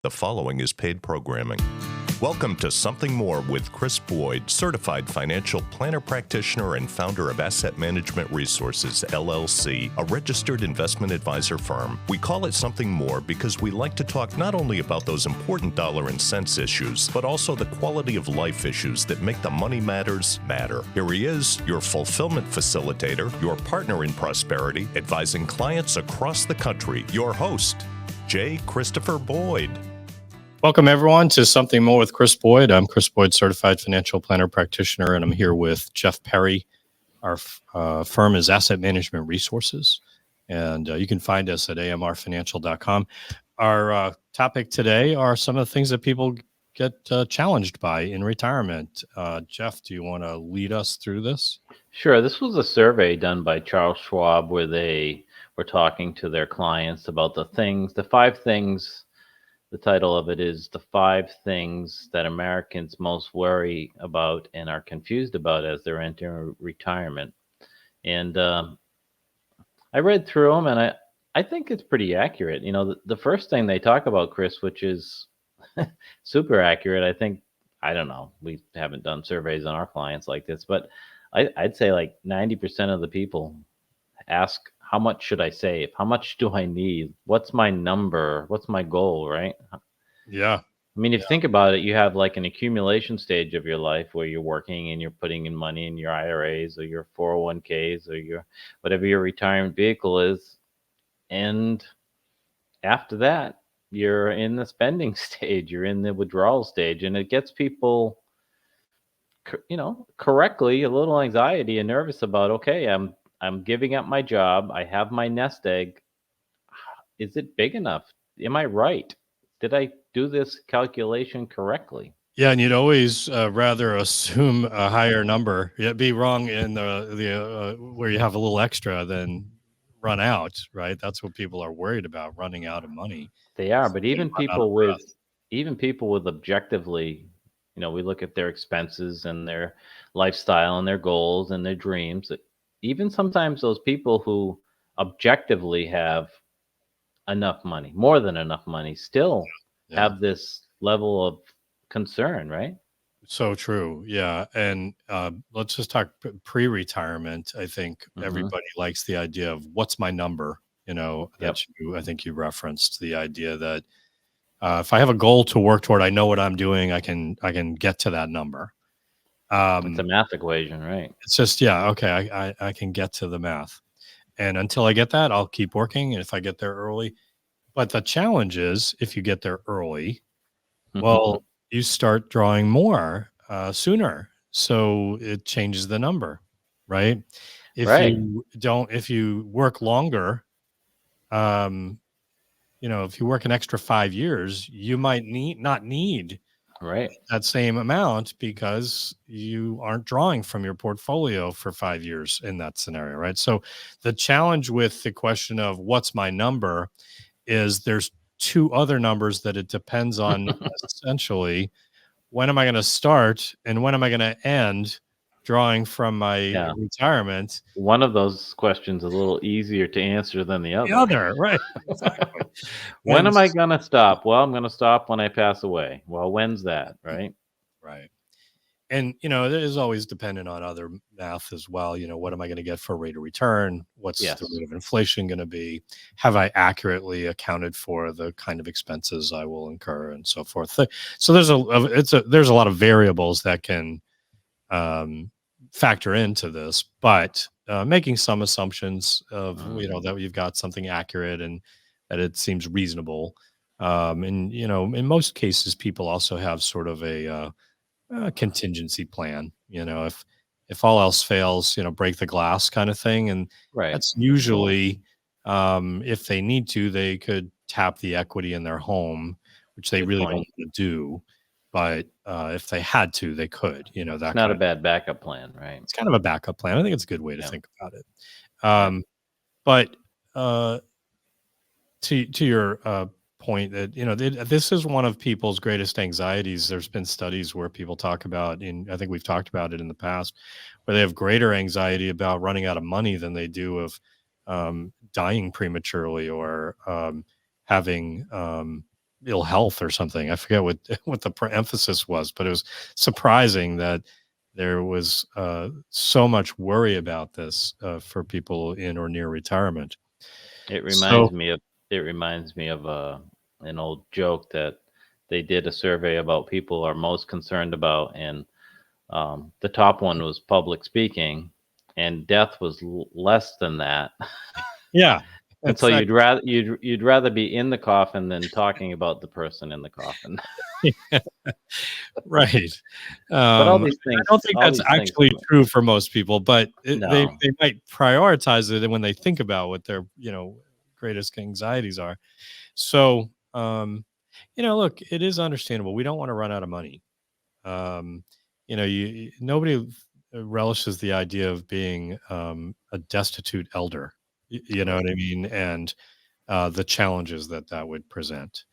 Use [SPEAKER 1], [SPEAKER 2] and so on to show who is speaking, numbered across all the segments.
[SPEAKER 1] The following is paid programming. Welcome to Something More with Chris Boyd, certified financial planner practitioner and founder of Asset Management Resources, LLC, a registered investment advisor firm. We call it Something More because we like to talk not only about those important dollar and cents issues, but also the quality of life issues that make the money matters matter. Here he is, your fulfillment facilitator, your partner in prosperity, advising clients across the country, your host, J. Christopher Boyd.
[SPEAKER 2] Welcome, everyone, to Something More with Chris Boyd. I'm Chris Boyd, certified financial planner practitioner, and I'm here with Jeff Perry. Our firm is Asset Management Resources, and you can find us at amrfinancial.com. Our topic today are some of the things that people get challenged by in retirement. Jeff, do you want to lead us through this?
[SPEAKER 3] Sure. This was a survey done by Charles Schwab where they were talking to their clients about the five things. The title of it is The 5 Things That Americans Most Worry About and Are Confused About as They're Entering Retirement. And I read through them, and I think it's pretty accurate. You know, the first thing they talk about, Chris, which is super accurate, I don't know, we haven't done surveys on our clients like this, but I'd say like 90% of the people ask, how much should I save? How much do I need? What's my number? What's my goal, right?
[SPEAKER 2] Yeah.
[SPEAKER 3] I mean, if you think about it, you have like an accumulation stage of your life where you're working and you're putting in money in your IRAs or your 401ks or your whatever your retirement vehicle is. And after that, you're in the spending stage, you're in the withdrawal stage, and it gets people, correctly a little anxiety and nervous about, okay, I'm giving up my job. I have my nest egg. Is it big enough? Am I right? Did I do this calculation correctly?
[SPEAKER 2] Yeah, and you'd always rather assume a higher number. You'd be wrong in the where you have a little extra than run out, right? That's what people are worried about, running out of money.
[SPEAKER 3] They are, but
[SPEAKER 2] They
[SPEAKER 3] even
[SPEAKER 2] run out of breath.
[SPEAKER 3] people with objectively, we look at their expenses and their lifestyle and their goals and their dreams. Even sometimes those people who objectively have enough money, more than enough money, still have this level of concern, right?
[SPEAKER 2] So true. Yeah. And let's just talk pre-retirement. I think everybody likes the idea of what's my number,
[SPEAKER 3] Yep.
[SPEAKER 2] I think you referenced the idea that if I have a goal to work toward, I know what I'm doing. I can get to that number.
[SPEAKER 3] It's a math equation, right?
[SPEAKER 2] It's just, okay, I can get to the math. And until I get that, I'll keep working. And if I get there early, but the challenge is if you get there early, well, you start drawing more sooner. So it changes the number, right? If you work longer, if you work an extra 5 years, you might not need
[SPEAKER 3] right
[SPEAKER 2] that same amount because you aren't drawing from your portfolio for 5 years in that scenario, right? So the challenge with the question of what's my number is there's two other numbers that it depends on. Essentially, when am I going to start and when am I going to end drawing from my retirement?
[SPEAKER 3] One of those questions is a little easier to answer than the other.
[SPEAKER 2] Right? Exactly.
[SPEAKER 3] When am I going to stop? Well, I'm going to stop when I pass away. Well, when's that, right?
[SPEAKER 2] Right. And, it is always dependent on other math as well. What am I going to get for rate of return? What's the rate of inflation going to be? Have I accurately accounted for the kind of expenses I will incur and so forth? So there's a lot of variables that can factor into this, but making some assumptions of, that you've got something accurate and that it seems reasonable. And, in most cases, people also have sort of a contingency plan, if all else fails, break the glass kind of thing. And that's usually, if they need to, they could tap the equity in their home, which they really don't want to do. But if they had to, they could,
[SPEAKER 3] that's not a bad backup plan, right?
[SPEAKER 2] It's kind of a backup plan. I think it's a good way to think about it. But to your point that this is one of people's greatest anxieties. There's been studies where people talk about, I think we've talked about it in the past, where they have greater anxiety about running out of money than they do of dying prematurely or having ill health or something. I forget what what the emphasis was, but it was surprising that there was so much worry about this for people in or near retirement.
[SPEAKER 3] It
[SPEAKER 2] So
[SPEAKER 3] reminds me of an old joke that they did a survey about people are most concerned about, and the top one was public speaking, and death was less than that.
[SPEAKER 2] yeah,
[SPEAKER 3] And so
[SPEAKER 2] exactly.
[SPEAKER 3] you'd rather be in the coffin than talking about the person in the coffin.
[SPEAKER 2] Right.
[SPEAKER 3] But
[SPEAKER 2] I don't think
[SPEAKER 3] all
[SPEAKER 2] that's
[SPEAKER 3] these things
[SPEAKER 2] actually true for most people, but
[SPEAKER 3] no,
[SPEAKER 2] they might prioritize it when they think about what their greatest anxieties are. So look, it is understandable. We don't want to run out of money. Nobody relishes the idea of being a destitute elder. You know
[SPEAKER 3] right,
[SPEAKER 2] what I mean, and the challenges that would present.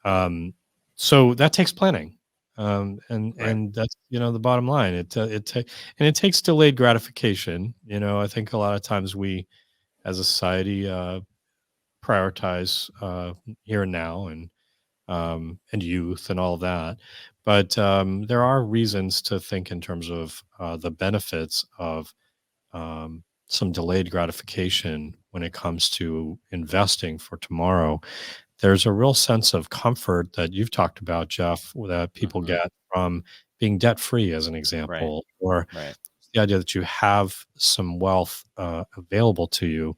[SPEAKER 2] Um, so that takes planning,
[SPEAKER 3] right.
[SPEAKER 2] and that's the bottom line. It takes delayed gratification. I think a lot of times we, as a society, prioritize here and now and youth and all of that. But there are reasons to think in terms of the benefits of some delayed gratification when it comes to investing for tomorrow. There's a real sense of comfort that you've talked about, Jeff, that people
[SPEAKER 3] Hmm.
[SPEAKER 2] get from being debt free, as an
[SPEAKER 3] Right,
[SPEAKER 2] example, or
[SPEAKER 3] right.
[SPEAKER 2] the idea that you have some wealth available to you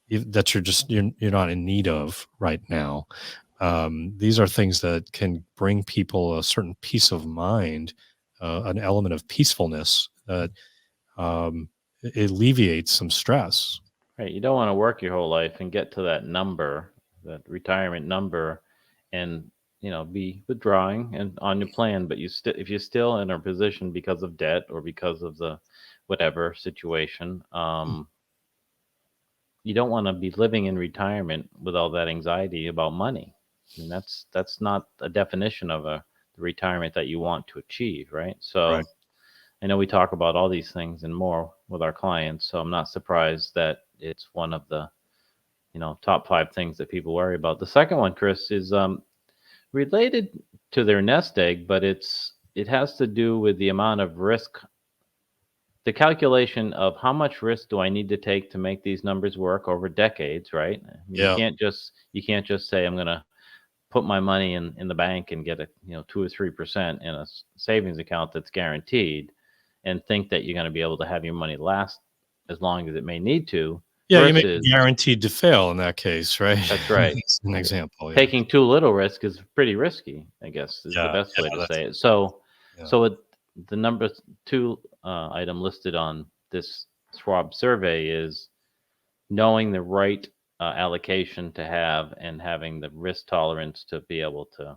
[SPEAKER 2] that you're not in need of right now. These are things that can bring people a certain peace of mind, an element of peacefulness that um, alleviates some stress.
[SPEAKER 3] Right. You don't want to work your whole life and get to that number, that retirement number, and be withdrawing and on your plan. But if you're still in a position because of debt or because of the whatever situation, you don't want to be living in retirement with all that anxiety about money. I mean, that's not a definition of the retirement that you want to achieve, right?
[SPEAKER 2] Right.
[SPEAKER 3] So I know we talk about all these things and more with our clients, so I'm not surprised that it's one of the top 5 things that people worry about. The second one, Chris, is related to their nest egg, but it has to do with the amount of risk, the calculation of how much risk do I need to take to make these numbers work over decades, right? I mean,
[SPEAKER 2] Yeah.
[SPEAKER 3] you can't just say I'm going to put my money in the bank and get a 2 or 3% in a savings account that's guaranteed, and think that you're going to be able to have your money last as long as it may need to.
[SPEAKER 2] Yeah, you may be
[SPEAKER 3] Versus,
[SPEAKER 2] guaranteed to fail in that case, right?
[SPEAKER 3] that's right.
[SPEAKER 2] As an example, yeah.
[SPEAKER 3] Taking too little risk is pretty risky, I guess, is the
[SPEAKER 2] Yeah,
[SPEAKER 3] best way
[SPEAKER 2] yeah,
[SPEAKER 3] to
[SPEAKER 2] that's
[SPEAKER 3] say it. So,
[SPEAKER 2] yeah.
[SPEAKER 3] the number 2 item listed on this Schwab survey is knowing the right allocation to have and having the risk tolerance to be able to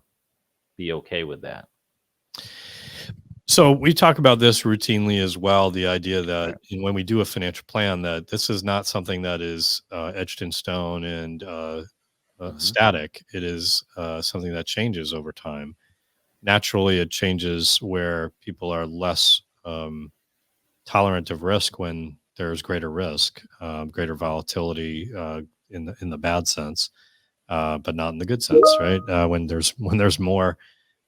[SPEAKER 3] be okay with that.
[SPEAKER 2] So we talk about this routinely as well, the idea that
[SPEAKER 3] Right.
[SPEAKER 2] when we do a financial plan, that this is not something that is etched in stone and
[SPEAKER 3] Hmm.
[SPEAKER 2] static. It is something that changes over time. Naturally, it changes where people are less tolerant of risk when there's greater risk, greater volatility in the bad sense, but not in the good sense, right? When there's more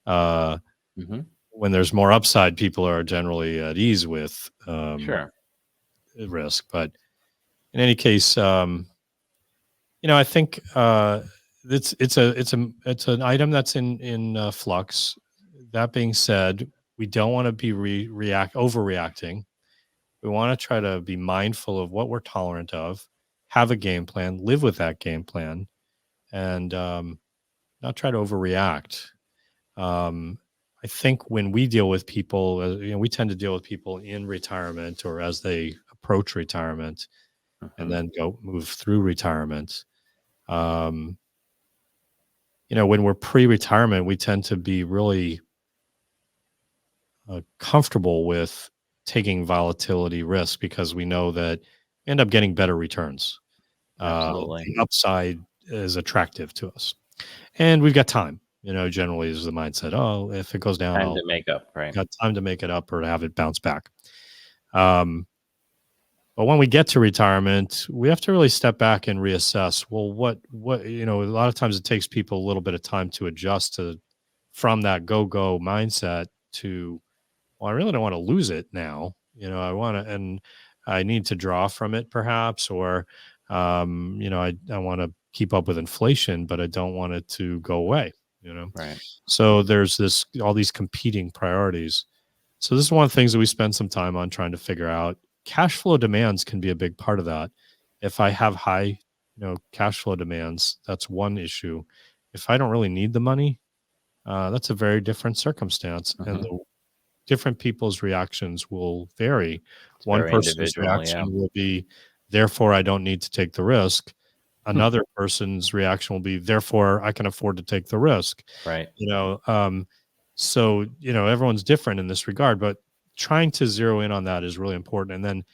[SPEAKER 2] uh,
[SPEAKER 3] Hmm.
[SPEAKER 2] when there's more upside, people are generally at ease with
[SPEAKER 3] Sure.
[SPEAKER 2] risk. But in any case, I think it's an item that's in flux. That being said, we don't want to be overreacting. We want to try to be mindful of what we're tolerant of, have a game plan, live with that game plan, and not try to overreact. Um, I think when we deal with people, we tend to deal with people in retirement or as they approach retirement and
[SPEAKER 3] Hmm.
[SPEAKER 2] then go move through retirement. Um, when we're pre-retirement, we tend to be really comfortable with taking volatility risk because we know that we end up getting better returns.
[SPEAKER 3] Absolutely.
[SPEAKER 2] The upside is attractive to us, and we've got time. Generally is the mindset. Oh, if it goes down,
[SPEAKER 3] Time
[SPEAKER 2] I'll
[SPEAKER 3] to make up, right?
[SPEAKER 2] got time to make it up or to have it bounce back. Um, But when we get to retirement, we have to really step back and reassess. Well, a lot of times it takes people a little bit of time to adjust from that go mindset to, well, I really don't want to lose it now. I want to, and I need to draw from it perhaps, or, I want to keep up with inflation, but I don't want it to go away,
[SPEAKER 3] Right.
[SPEAKER 2] So there's all these competing priorities. So this is one of the things that we spend some time on trying to figure out. Cash flow demands can be a big part of that. If I have high, cash flow demands, that's one issue. If I don't really need the money, that's a very different circumstance, and the different people's reactions will vary.
[SPEAKER 3] It's
[SPEAKER 2] One
[SPEAKER 3] very
[SPEAKER 2] person's
[SPEAKER 3] individual.
[SPEAKER 2] reaction
[SPEAKER 3] Yeah.
[SPEAKER 2] will be, therefore, I don't need to take the risk. Another person's reaction will be, therefore, I can afford to take the risk.
[SPEAKER 3] Right.
[SPEAKER 2] So, everyone's different in this regard, but trying to zero in on that is really important. And then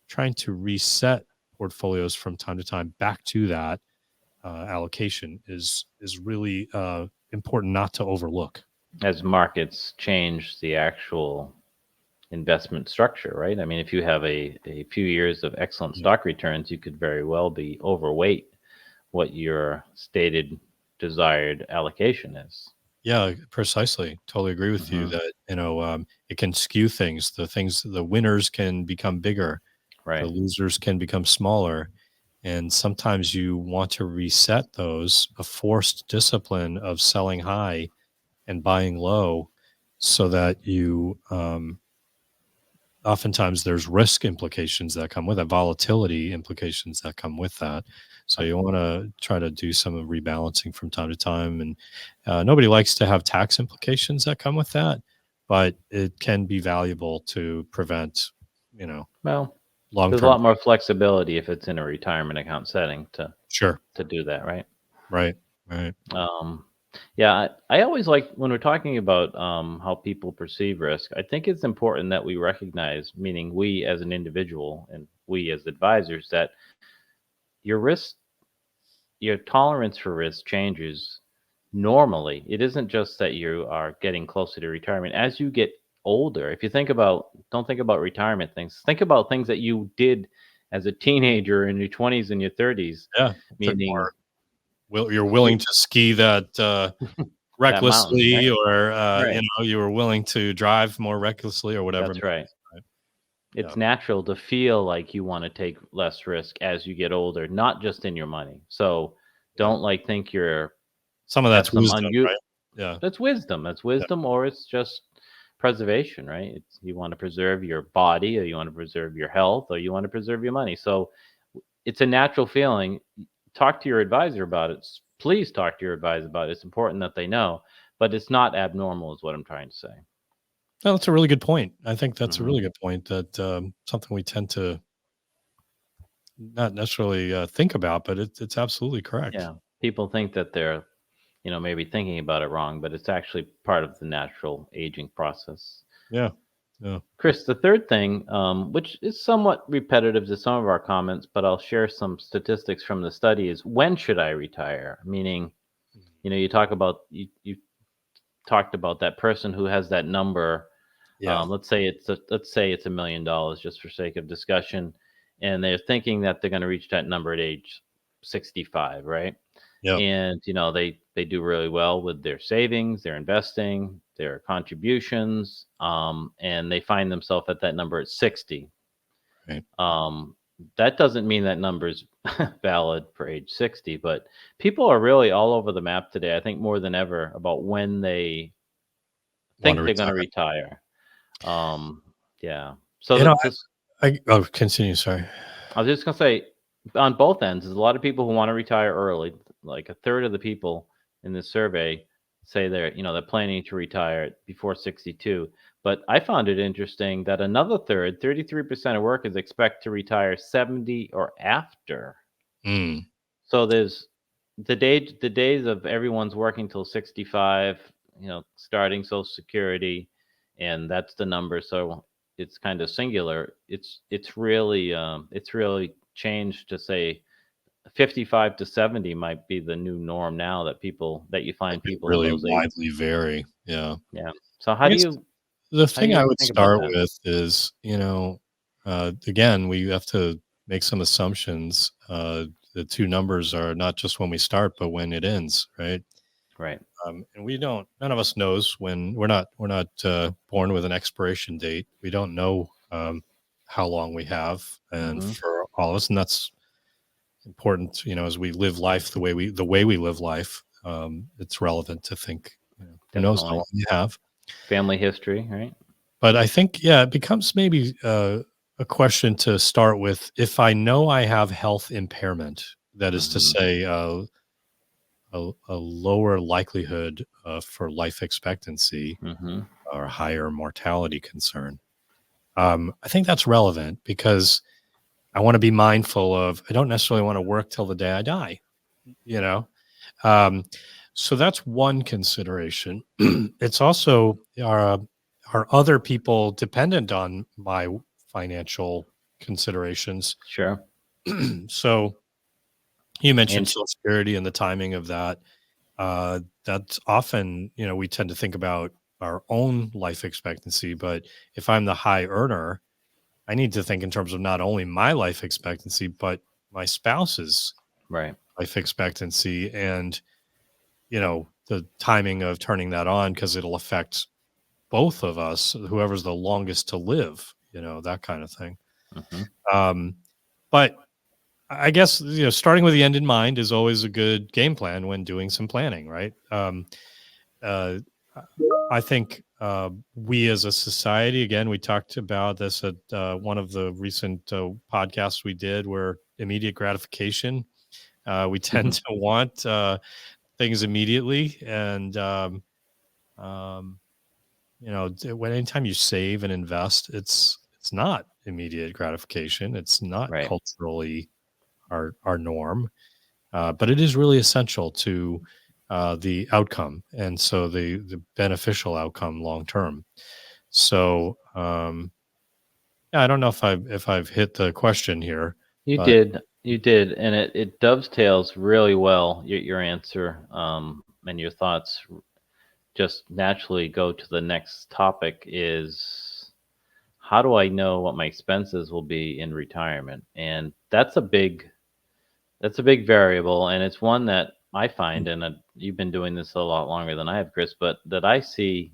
[SPEAKER 2] trying to reset portfolios from time to time back to that allocation is really important not to overlook.
[SPEAKER 3] As markets change the actual investment structure, right? I mean, if you have a few years of excellent stock returns, you could very well be overweight what your stated desired allocation is.
[SPEAKER 2] Yeah, precisely. Totally agree with you that, it can skew things. The winners can become bigger, the
[SPEAKER 3] Right.
[SPEAKER 2] losers can become smaller. And sometimes you want to reset those, a forced discipline of selling high and buying low, so that you, oftentimes there's risk implications that come with it, volatility implications that come with that. So you want to try to do some rebalancing from time to time. And nobody likes to have tax implications that come with that, but it can be valuable to prevent,
[SPEAKER 3] Well,
[SPEAKER 2] long
[SPEAKER 3] there's a
[SPEAKER 2] term.
[SPEAKER 3] lot more flexibility if it's in a retirement account setting to
[SPEAKER 2] Sure.
[SPEAKER 3] do that, right?
[SPEAKER 2] Right.
[SPEAKER 3] Yeah, I always like when we're talking about how people perceive risk. I think it's important that we recognize, meaning we as an individual and we as advisors, that your tolerance for risk changes normally. It isn't just that you are getting closer to retirement. As you get older, if you don't think about retirement things, think about things that you did as a teenager in your 20s and your 30s,
[SPEAKER 2] Yeah.
[SPEAKER 3] meaning
[SPEAKER 2] You're willing to ski that
[SPEAKER 3] that mountain,
[SPEAKER 2] recklessly,
[SPEAKER 3] right?
[SPEAKER 2] or
[SPEAKER 3] Right.
[SPEAKER 2] you were willing to drive more recklessly, or whatever.
[SPEAKER 3] That's right.
[SPEAKER 2] Right?
[SPEAKER 3] It's
[SPEAKER 2] Yeah.
[SPEAKER 3] natural to feel like you want to take less risk as you get older, not just in your money. So don't think you're
[SPEAKER 2] Some of
[SPEAKER 3] have
[SPEAKER 2] that's
[SPEAKER 3] some
[SPEAKER 2] wisdom, right? Yeah.
[SPEAKER 3] That's wisdom. That's
[SPEAKER 2] Yeah.
[SPEAKER 3] wisdom, or it's just preservation, right? It's you want to preserve your body, or you want to preserve your health, or you want to preserve your money. So it's a natural feeling. Talk to your advisor about it. Please talk to your advisor about it. It's important that they know, but it's not abnormal, is what I'm trying to say.
[SPEAKER 2] No, that's a really good point. I think that's a
[SPEAKER 3] Mhm.
[SPEAKER 2] really good point, that something we tend to not necessarily think about, but it's absolutely correct.
[SPEAKER 3] Yeah. People think that they're, maybe thinking about it wrong, but it's actually part of the natural aging process.
[SPEAKER 2] Yeah. Yeah.
[SPEAKER 3] Chris, the third thing, which is somewhat repetitive to some of our comments, but I'll share some statistics from the study, is when should I retire? Meaning, you talked about that person who has that number.
[SPEAKER 2] Yeah.
[SPEAKER 3] Let's say it's $1 million, just for sake of discussion, and they're thinking that they're going to reach that number at age 65, right?
[SPEAKER 2] Yeah.
[SPEAKER 3] And they do really well with their savings, their investing, their contributions, and they find themselves at that number at 60.
[SPEAKER 2] Right.
[SPEAKER 3] That doesn't mean that number is valid for age 60, but people are really all over the map today, I think more than ever, about when they think they're going to retire. Yeah. So
[SPEAKER 2] Continue. Sorry.
[SPEAKER 3] I was just going to say, on both ends, there's a lot of people who want to retire early. Like a third of the people in this survey say they're planning to retire before 62. But I found it interesting that another third, 33% of workers, expect to retire 70 or after.
[SPEAKER 2] Mm.
[SPEAKER 3] So there's the days of everyone's working till 65, starting Social Security, and that's the number. So it's kind of singular. It's really changed to say 55 to 70 might be the new norm now, that you find people in
[SPEAKER 2] Really
[SPEAKER 3] those
[SPEAKER 2] widely
[SPEAKER 3] ages.
[SPEAKER 2] vary. Yeah.
[SPEAKER 3] Yeah. So
[SPEAKER 2] I guess the
[SPEAKER 3] how do
[SPEAKER 2] thing I
[SPEAKER 3] you
[SPEAKER 2] would
[SPEAKER 3] think about
[SPEAKER 2] start
[SPEAKER 3] that?
[SPEAKER 2] with is, again, we have to make some assumptions. The two numbers are not just when we start, but when it ends, right?
[SPEAKER 3] Right.
[SPEAKER 2] And we don't. None of us knows when we're not born with an expiration date. We don't know how long we have, and
[SPEAKER 3] Hmm.
[SPEAKER 2] for all of us, and that's important. As we live life the way we live life, it's relevant to think. Who knows how
[SPEAKER 3] Definitely.
[SPEAKER 2] long you have?
[SPEAKER 3] Family history, right?
[SPEAKER 2] But I think, yeah, it becomes maybe a question to start with. If I know I have health impairment, that is to
[SPEAKER 3] Hmm.
[SPEAKER 2] say, a lower likelihood for life expectancy
[SPEAKER 3] Hmm.
[SPEAKER 2] or a higher mortality concern, I think that's relevant because I want to be mindful of, I don't necessarily want to work till the day I die, you know? Um, so that's one consideration. It's also, are other people dependent on my financial considerations?
[SPEAKER 3] Sure.
[SPEAKER 2] So you mentioned
[SPEAKER 3] And
[SPEAKER 2] Social Security and the timing of that. That's often, we tend to think about our own life expectancy, but if I'm the high earner, I need to think in terms of not only my life expectancy, but my spouse's
[SPEAKER 3] right.
[SPEAKER 2] life expectancy and, the timing of turning that on because it'll affect both of us, whoever's the longest to live, that kind of thing.
[SPEAKER 3] Hmm.
[SPEAKER 2] Um, but I guess, starting with the end in mind is always a good game plan when doing some planning, right? Uh, I think we as a society, again, we talked about this at one of the recent podcasts we did, where immediate gratification, we tend to want things immediately. And, um, when anytime you save and invest, it's not immediate gratification. It's not
[SPEAKER 3] Right.
[SPEAKER 2] culturally our norm, but it is really essential to the outcome, and so the beneficial outcome long term. So, yeah, I don't know if I've hit the question here,
[SPEAKER 3] You
[SPEAKER 2] but
[SPEAKER 3] did. You did. And it dovetails really well, your answer, and your thoughts just naturally go to the next topic is how do I know what my expenses will be in retirement? And that's a big variable, and it's one that I find, and you've been doing this a lot longer than I have, Chris, but that I see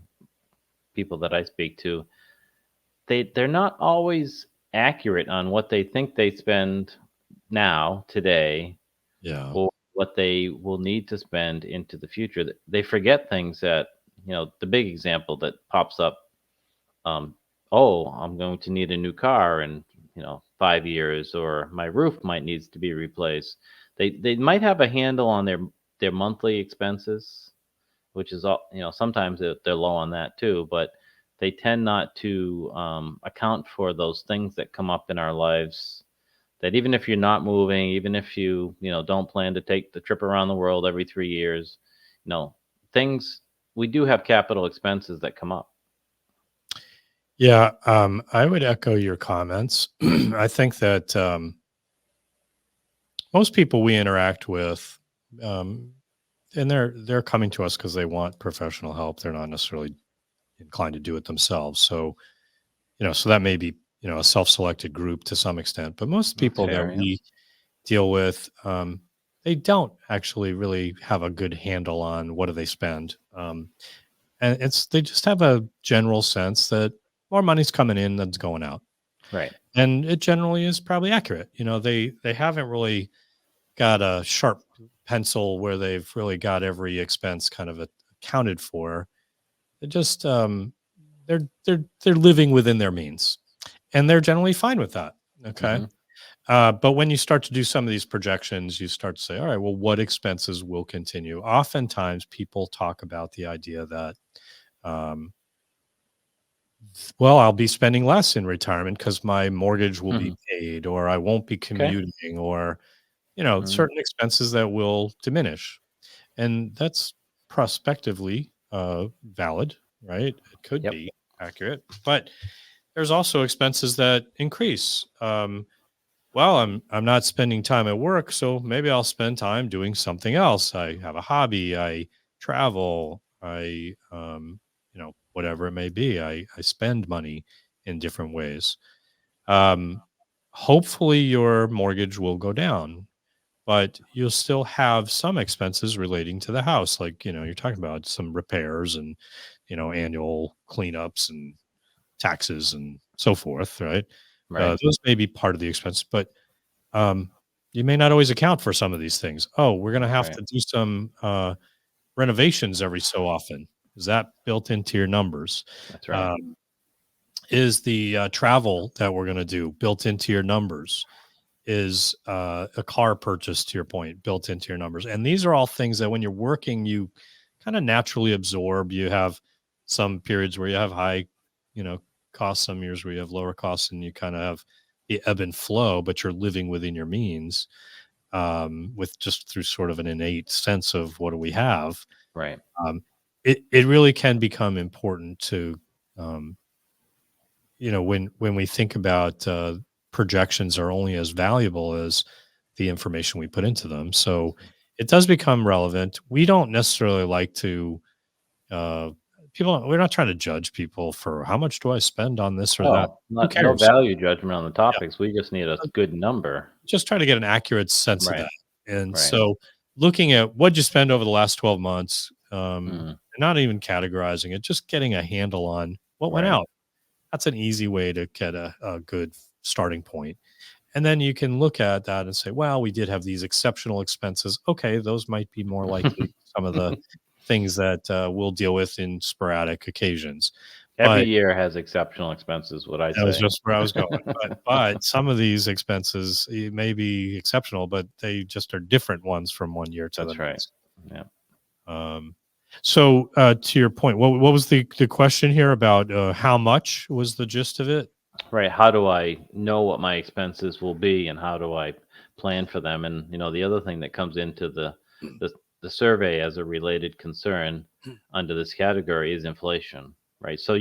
[SPEAKER 3] people that I speak to, they're not always accurate on what they think they spend now, today,
[SPEAKER 2] yeah,
[SPEAKER 3] or what they will need to spend into the future. They forget things that, the big example that pops up, um, oh, I'm going to need a new car in, 5 years, or my roof might needs to be replaced. They might have a handle on their monthly expenses, which is all, sometimes they're low on that too, but they tend not to account for those things that come up in our lives, that even if you're not moving, even if you don't plan to take the trip around the world every 3 years, you know, things, we do have capital expenses that come up.
[SPEAKER 2] yeah. I would echo your comments. I think that most people we interact with, um, and they're coming to us because they want professional help. They're not necessarily inclined to do it themselves. So, so that may be, a self-selected group to some extent, but most
[SPEAKER 3] That's
[SPEAKER 2] people that
[SPEAKER 3] fair. Yeah.
[SPEAKER 2] we deal with, they don't actually really have a good handle on what do they spend. And they just have a general sense that more money's coming in than's going out.
[SPEAKER 3] Right.
[SPEAKER 2] And it generally is probably accurate. They haven't really got a sharp pencil where they've really got every expense kind of accounted for. They just they're living within their means, and they're generally fine with that. Okay.
[SPEAKER 3] Hmm.
[SPEAKER 2] But when you start to do some of these projections, you start to say, all right, well, what expenses will continue? Oftentimes, people talk about the idea that, um, well, I'll be spending less in retirement because my mortgage will be paid, or I won't be
[SPEAKER 3] Okay.
[SPEAKER 2] commuting, or,
[SPEAKER 3] Hmm.
[SPEAKER 2] certain expenses that will diminish. And that's prospectively valid, right? It could
[SPEAKER 3] Yep.
[SPEAKER 2] be accurate, but there's also expenses that increase. Well, I'm not spending time at work, so maybe I'll spend time doing something else. I have a hobby, I travel, whatever it may be. I spend money in different ways. hopefully your mortgage will go down, but you'll still have some expenses relating to the house. Like, you're talking about some repairs and, annual cleanups and taxes and so forth, right?
[SPEAKER 3] Right.
[SPEAKER 2] Those may be part of the expense, but you may not always account for some of these things. Oh, we're going to have
[SPEAKER 3] Right.
[SPEAKER 2] to do some renovations every so often. Is that built into your numbers?
[SPEAKER 3] That's right.
[SPEAKER 2] Is the travel that we're going to do built into your numbers? Is a car purchase, to your point, built into your numbers? And these are all things that when you're working, you kind of naturally absorb. You have some periods where you have high, costs, some years where you have lower costs, and you kind of have the ebb and flow, but you're living within your means, with just through sort of an innate sense of what do we have.
[SPEAKER 3] Right.
[SPEAKER 2] It really can become important to, when we think about projections are only as valuable as the information we put into them. So it does become relevant. We don't necessarily like to, we're not trying to judge people for how much do I spend on this or that.
[SPEAKER 3] Oh,
[SPEAKER 2] Who
[SPEAKER 3] no
[SPEAKER 2] cares?
[SPEAKER 3] value judgment on the
[SPEAKER 2] Yeah.
[SPEAKER 3] topics. We just need a good number.
[SPEAKER 2] Just try to get an accurate sense of
[SPEAKER 3] Right.
[SPEAKER 2] that. And
[SPEAKER 3] Right.
[SPEAKER 2] so looking at what you spend over the last 12 months,
[SPEAKER 3] Mhm.
[SPEAKER 2] not even categorizing it, just getting a handle on what went
[SPEAKER 3] Right.
[SPEAKER 2] out. That's an easy way to get a good starting point. And then you can look at that and say, well, we did have these exceptional expenses. Okay, those might be more likely some of the things that we'll deal with in sporadic occasions.
[SPEAKER 3] Every
[SPEAKER 2] But
[SPEAKER 3] year has exceptional expenses, what I
[SPEAKER 2] that was
[SPEAKER 3] say.
[SPEAKER 2] just where I was going. But some of these expenses may be exceptional, but they just are different ones from one year to the
[SPEAKER 3] That's right.
[SPEAKER 2] next.
[SPEAKER 3] Yeah.
[SPEAKER 2] So to your point, what was the question here about how much was the gist of it?
[SPEAKER 3] Right. How do I know what my expenses will be, and how do I plan for them? And the other thing that comes into the survey as a related concern under this category is inflation. Right. So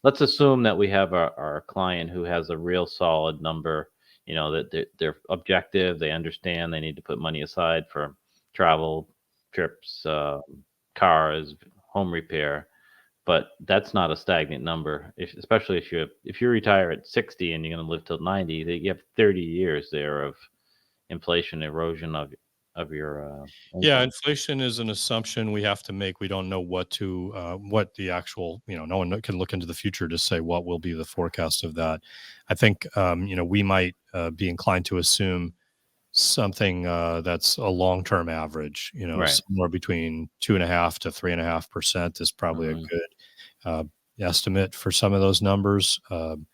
[SPEAKER 3] let's assume that we have our client who has a real solid number, that they're objective, they understand they need to put money aside for travel, trips, cars, home repair. But that's not a stagnant number, especially if you retire at 60 and you're going to live till 90. You have 30 years there of inflation erosion of your
[SPEAKER 2] Yeah,
[SPEAKER 3] income.
[SPEAKER 2] inflation is an assumption we have to make. We don't know what the actual, no one can look into the future to say what will be the forecast of that. I think, we might be inclined to assume something that's a long-term average,
[SPEAKER 3] Right.
[SPEAKER 2] somewhere between 2.5% to 3.5% is probably a
[SPEAKER 3] Mhm.
[SPEAKER 2] good estimate for some of those numbers. And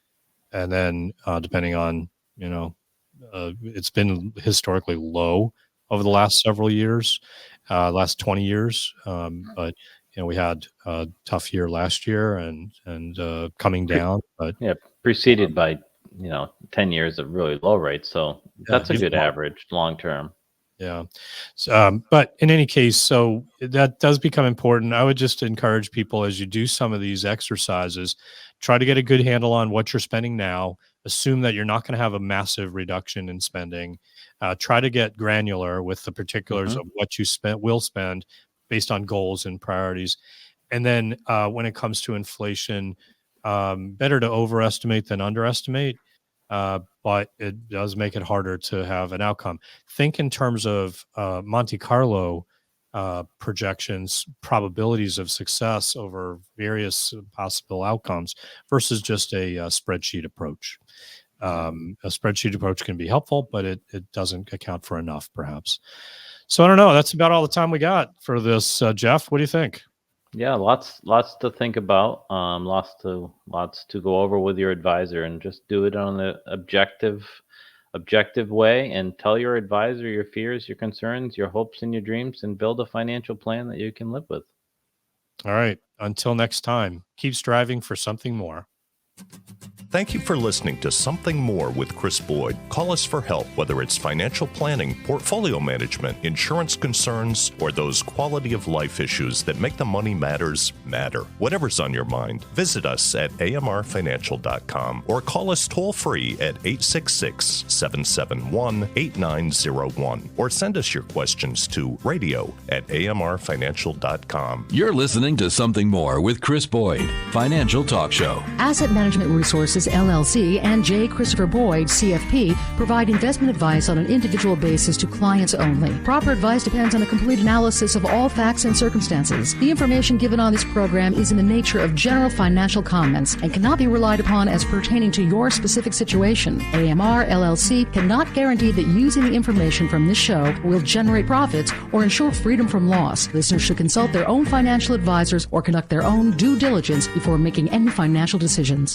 [SPEAKER 2] then depending on, it's been historically low over the last several years, last 20 years. But, we had a tough year last year and coming
[SPEAKER 3] Pre-
[SPEAKER 2] down, but
[SPEAKER 3] Yeah, preceded by 10 years of really low rates. So
[SPEAKER 2] yeah,
[SPEAKER 3] that's a
[SPEAKER 2] even
[SPEAKER 3] good
[SPEAKER 2] more.
[SPEAKER 3] average long term.
[SPEAKER 2] Yeah. So, but in any case, so that does become important. I would just encourage people as you do some of these exercises, try to get a good handle on what you're spending now. Assume that you're not going to have a massive reduction in spending. Try to get granular with the particulars
[SPEAKER 3] Mhm.
[SPEAKER 2] of what you will spend based on goals and priorities. And then when it comes to inflation, better to overestimate than underestimate. But it does make it harder to have an outcome. Think in terms of Monte Carlo projections, probabilities of success over various possible outcomes versus just a spreadsheet approach. A spreadsheet approach can be helpful, but it doesn't account for enough, perhaps. So I don't know. That's about all the time we got for this, Jeff. What do you think?
[SPEAKER 3] Yeah, lots to think about. Lots to go over with your advisor, and just do it on the objective way, and tell your advisor your fears, your concerns, your hopes, and your dreams, and build a financial plan that you can live with.
[SPEAKER 2] All right. Until next time, keep striving for something more.
[SPEAKER 1] Thank you for listening to Something More with Chris Boyd. Call us for help, whether it's financial planning, portfolio management, insurance concerns, or those quality of life issues that make the money matters matter. Whatever's on your mind, visit us at amrfinancial.com or call us toll free at 866-771-8901 or send us your questions to radio@amrfinancial.com.
[SPEAKER 4] You're listening to Something More with Chris Boyd, Financial Talk Show.
[SPEAKER 5] Asset management resources
[SPEAKER 4] Resources, LLC, and J. Christopher Boyd, CFP, provide investment advice on an individual basis to clients only. Proper advice depends on a complete analysis of all facts and circumstances. The information given on this program is in the nature of general financial comments and cannot be relied upon as pertaining to your specific situation. AMR, LLC cannot guarantee that using the information from this show will generate profits or ensure freedom from loss. Listeners should consult their own financial advisors or conduct their own due diligence before making any financial decisions.